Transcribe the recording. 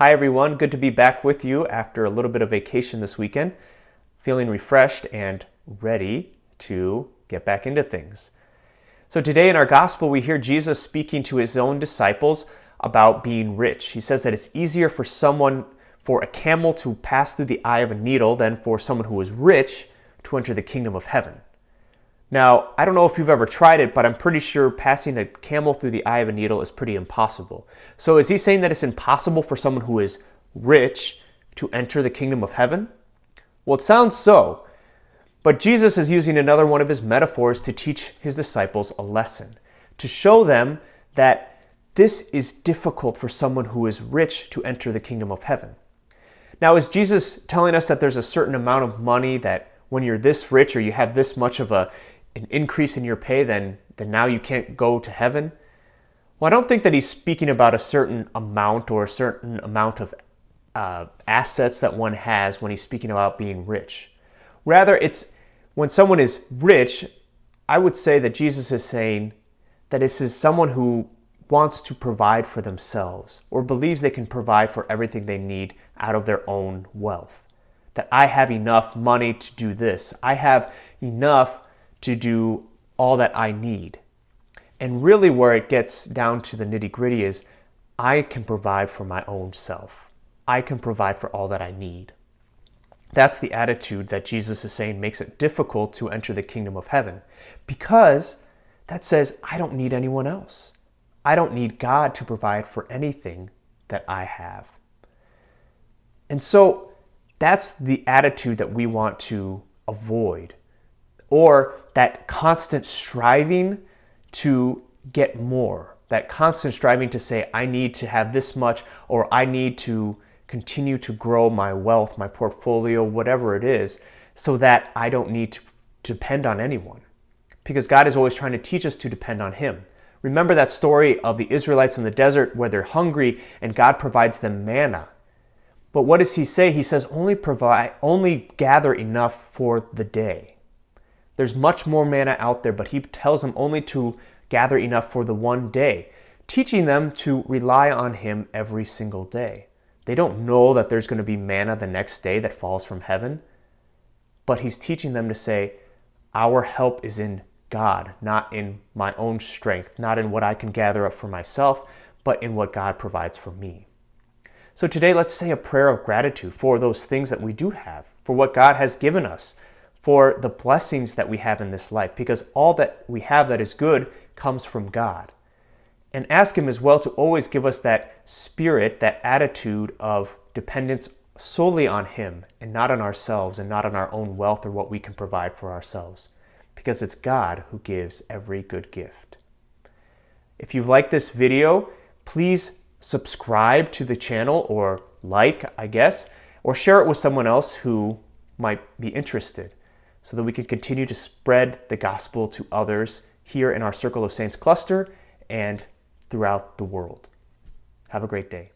Hi everyone, good to be back with you after a little bit of vacation this weekend. Feeling refreshed and ready to get back into things. So today in our gospel we hear Jesus speaking to his own disciples about being rich. He says that it's easier for a camel to pass through the eye of a needle than for someone who is rich to enter the kingdom of heaven. Now, I don't know if you've ever tried it, but I'm pretty sure passing a camel through the eye of a needle is pretty impossible. So is he saying that it's impossible for someone who is rich to enter the kingdom of heaven? Well, it sounds so, but Jesus is using another one of his metaphors to teach his disciples a lesson, to show them that this is difficult for someone who is rich to enter the kingdom of heaven. Now, is Jesus telling us that there's a certain amount of money that when you're this rich or you have this much of an increase in your pay, then now you can't go to heaven? Well, I don't think that he's speaking about a certain amount or a certain amount of assets that one has when he's speaking about being rich. Rather, it's when someone is rich, I would say that Jesus is saying that this is someone who wants to provide for themselves or believes they can provide for everything they need out of their own wealth. That I have enough money to do this. I have enough to do all that I need. And really where it gets down to the nitty-gritty is I can provide for my own self. I can provide for all that I need. That's the attitude that Jesus is saying makes it difficult to enter the kingdom of heaven, because that says I don't need anyone else. I don't need God to provide for anything that I have. And so that's the attitude that we want to avoid, or that constant striving to get more, that constant striving to say, I need to have this much, or I need to continue to grow my wealth, my portfolio, whatever it is, so that I don't need to depend on anyone. Because God is always trying to teach us to depend on him. Remember that story of the Israelites in the desert where they're hungry and God provides them manna. But what does he say? He says, only gather enough for the day. There's much more manna out there, but he tells them only to gather enough for the one day, teaching them to rely on him every single day. They don't know that there's going to be manna the next day that falls from heaven, but he's teaching them to say, our help is in God, not in my own strength, not in what I can gather up for myself, but in what God provides for me. So today, let's say a prayer of gratitude for those things that we do have, for what God has given us, for the blessings that we have in this life, because all that we have that is good comes from God. And ask him as well to always give us that spirit, that attitude of dependence solely on him and not on ourselves and not on our own wealth or what we can provide for ourselves, because it's God who gives every good gift. If you've liked this video, please subscribe to the channel, or I guess, or share it with someone else who might be interested, so that we can continue to spread the gospel to others here in our Circle of Saints cluster and throughout the world. Have a great day.